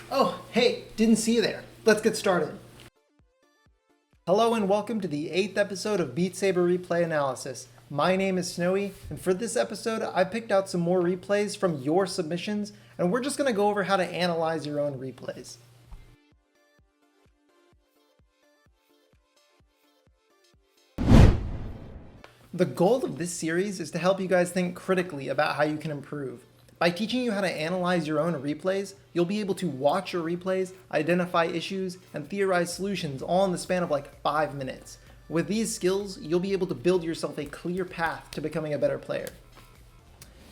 Oh, hey, didn't see you there. Let's get started. Hello and welcome to the 8th episode of Beat Saber Replay Analysis. My name is Snowy, and for this episode, I picked out some more replays from your submissions, and we're just going to go over how to analyze your own replays. The goal of this series is to help you guys think critically about how you can improve. By teaching you how to analyze your own replays, you'll be able to watch your replays, identify issues, and theorize solutions all in the span of like 5 minutes. With these skills, you'll be able to build yourself a clear path to becoming a better player.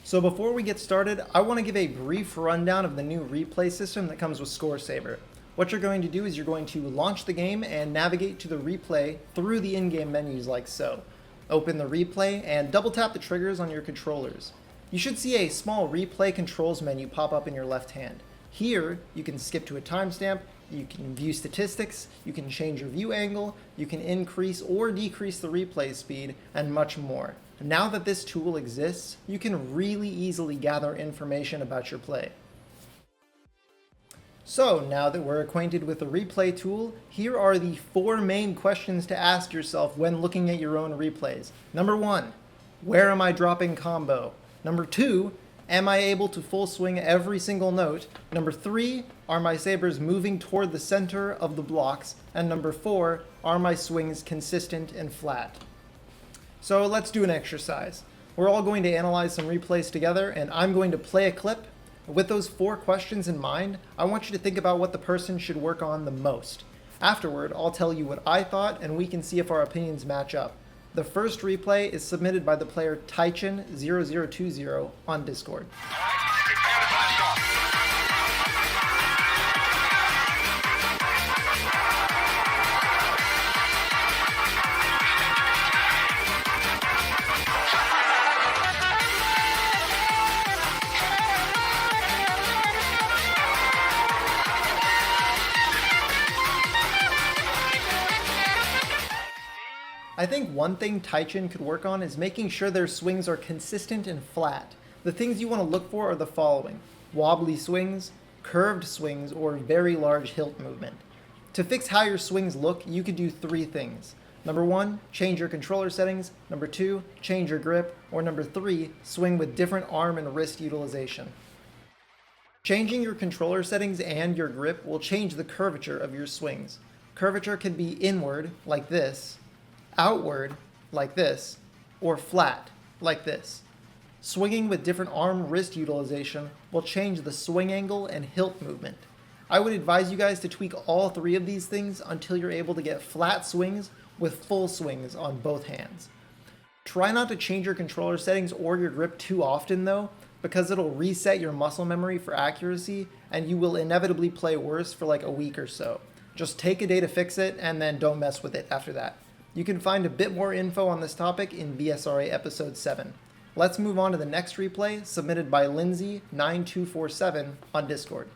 So before we get started, I want to give a brief rundown of the new replay system that comes with ScoreSaber. What you're going to do is you're going to launch the game and navigate to the replay through the in-game menus like so. Open the replay and double tap the triggers on your controllers. You should see a small replay controls menu pop up in your left hand. Here, you can skip to a timestamp, you can view statistics, you can change your view angle, you can increase or decrease the replay speed, and much more. Now that this tool exists, you can really easily gather information about your play. So now that we're acquainted with the replay tool, here are the 4 main questions to ask yourself when looking at your own replays. Number 1, where am I dropping combo? Number 2, am I able to full swing every single note? Number 3, are my sabers moving toward the center of the blocks? And number 4, are my swings consistent and flat? So let's do an exercise. We're all going to analyze some replays together, and I'm going to play a clip. With those 4 questions in mind, I want you to think about what the person should work on the most. Afterward, I'll tell you what I thought, and we can see if our opinions match up. The first replay is submitted by the player Taichin0020 on Discord. I think one thing Taichin could work on is making sure their swings are consistent and flat. The things you want to look for are the following: wobbly swings, curved swings, or very large hilt movement. To fix how your swings look, you could do 3 things. Number 1, change your controller settings. Number 2, change your grip. Or number 3, swing with different arm and wrist utilization. Changing your controller settings and your grip will change the curvature of your swings. Curvature can be inward, like this, outward, like this, or flat, like this. Swinging with different arm wrist utilization will change the swing angle and hilt movement. I would advise you guys to tweak all 3 of these things until you're able to get flat swings with full swings on both hands. Try not to change your controller settings or your grip too often though, because it'll reset your muscle memory for accuracy and you will inevitably play worse for like a week or so. Just take a day to fix it and then don't mess with it after that. You can find a bit more info on this topic in BSRA episode 7. Let's move on to the next replay submitted by Lindsay9247 on Discord.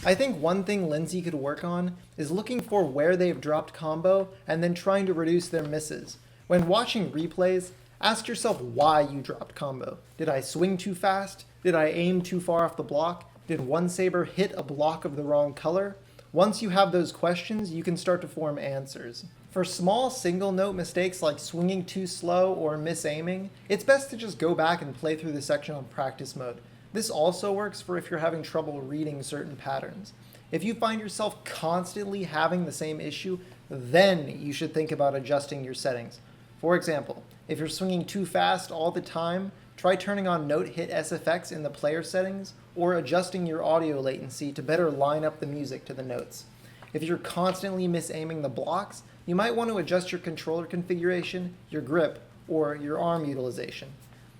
I think one thing Lindsay could work on is looking for where they've dropped combo and then trying to reduce their misses. When watching replays, ask yourself why you dropped combo. Did I swing too fast? Did I aim too far off the block? Did one saber hit a block of the wrong color? Once you have those questions, you can start to form answers. For small single note mistakes like swinging too slow or misaiming, it's best to just go back and play through the section on practice mode. This also works for if you're having trouble reading certain patterns. If you find yourself constantly having the same issue, then you should think about adjusting your settings. For example, if you're swinging too fast all the time, try turning on note hit SFX in the player settings or adjusting your audio latency to better line up the music to the notes. If you're constantly misaiming the blocks, you might want to adjust your controller configuration, your grip, or your arm utilization.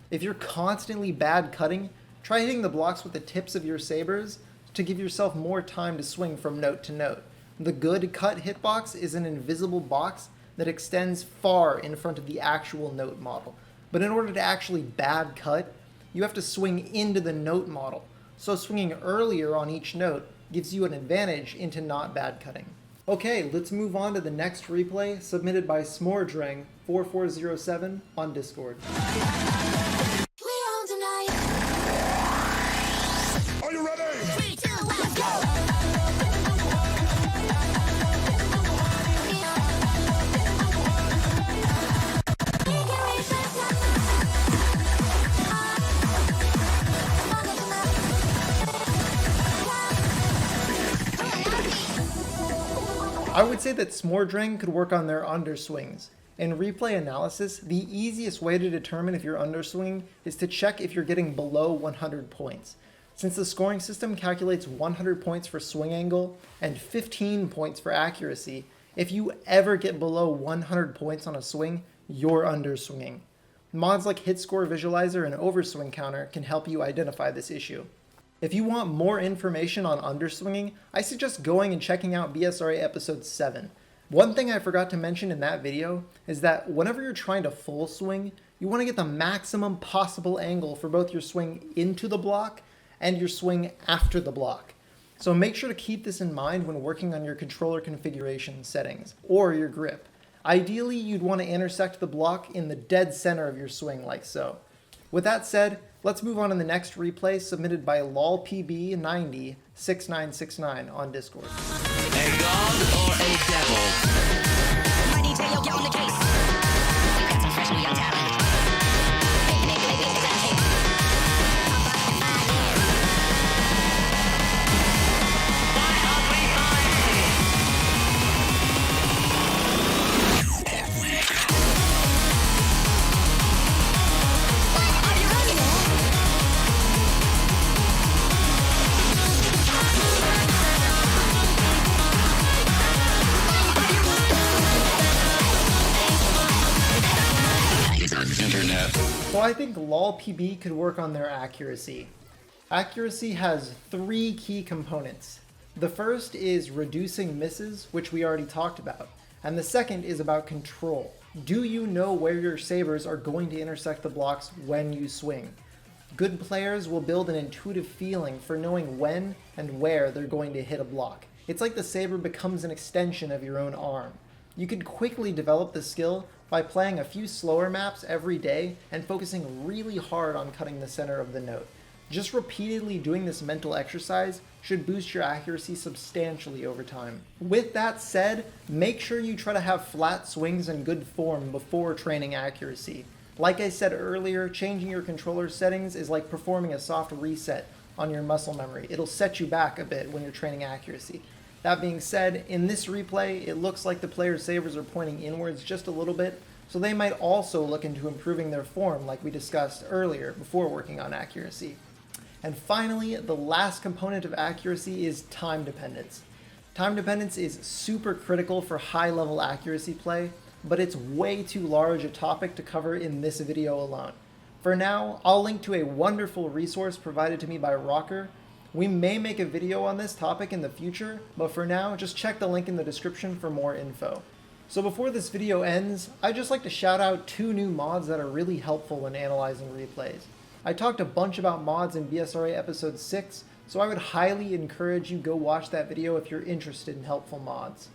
If you're constantly bad cutting, try hitting the blocks with the tips of your sabers to give yourself more time to swing from note to note. The good cut hitbox is an invisible box that extends far in front of the actual note model. But in order to actually bad cut, you have to swing into the note model. So swinging earlier on each note gives you an advantage into not bad cutting. Okay, let's move on to the next replay submitted by Smordreng4407 on Discord. Are you ready? 3, 2, 1, let's go! I would say that Smordreng could work on their underswings. In replay analysis, the easiest way to determine if you're underswinging is to check if you're getting below 100 points. Since the scoring system calculates 100 points for swing angle and 15 points for accuracy, if you ever get below 100 points on a swing, you're underswinging. Mods like Hit Score Visualizer and Overswing Counter can help you identify this issue. If you want more information on underswinging, I suggest going and checking out BSRA episode 7. One thing I forgot to mention in that video is that whenever you're trying to full swing, you want to get the maximum possible angle for both your swing into the block and your swing after the block. So make sure to keep this in mind when working on your controller configuration settings or your grip. Ideally, you'd want to intersect the block in the dead center of your swing like so. With that said, let's move on to the next replay submitted by lolpb906969 on Discord. A god or a devil? Mighty Tail, get on the case. You got some fresh new young talent. So I think lolpb could work on their accuracy. Accuracy has 3 key components. The first is reducing misses, which we already talked about. And the second is about control. Do you know where your sabers are going to intersect the blocks when you swing? Good players will build an intuitive feeling for knowing when and where they're going to hit a block. It's like the saber becomes an extension of your own arm. You could quickly develop the skill by playing a few slower maps every day and focusing really hard on cutting the center of the note. Just repeatedly doing this mental exercise should boost your accuracy substantially over time. With that said, make sure you try to have flat swings and good form before training accuracy. Like I said earlier, changing your controller settings is like performing a soft reset on your muscle memory. It'll set you back a bit when you're training accuracy. That being said, in this replay, it looks like the player's sabers are pointing inwards just a little bit, so they might also look into improving their form like we discussed earlier before working on accuracy. And finally, the last component of accuracy is time dependence. Time dependence is super critical for high-level accuracy play, but it's way too large a topic to cover in this video alone. For now, I'll link to a wonderful resource provided to me by Rocker. We may make a video on this topic in the future, but for now, just check the link in the description for more info. So before this video ends, I'd just like to shout out 2 new mods that are really helpful when analyzing replays. I talked a bunch about mods in BSRA episode 6, so I would highly encourage you go watch that video if you're interested in helpful mods.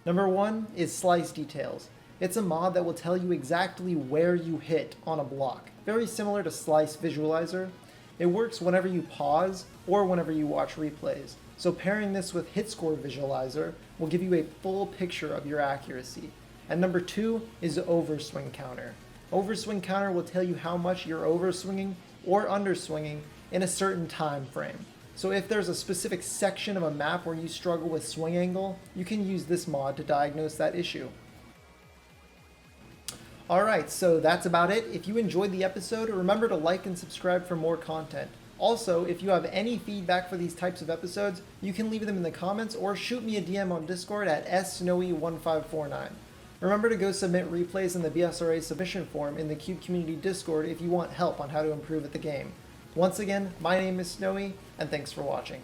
Number 1 is Slice Details. It's a mod that will tell you exactly where you hit on a block, very similar to Slice Visualizer. It works whenever you pause or whenever you watch replays. So pairing this with Hit Score Visualizer will give you a full picture of your accuracy. And number 2 is Overswing Counter. Overswing Counter will tell you how much you're overswinging or underswinging in a certain time frame. So if there's a specific section of a map where you struggle with swing angle, you can use this mod to diagnose that issue. Alright, so that's about it. If you enjoyed the episode, remember to like and subscribe for more content. Also, if you have any feedback for these types of episodes, you can leave them in the comments or shoot me a DM on Discord at SSnowy1549. Remember to go submit replays in the BSRA submission form in the Cube Community Discord if you want help on how to improve at the game. Once again, my name is Snowy, and thanks for watching.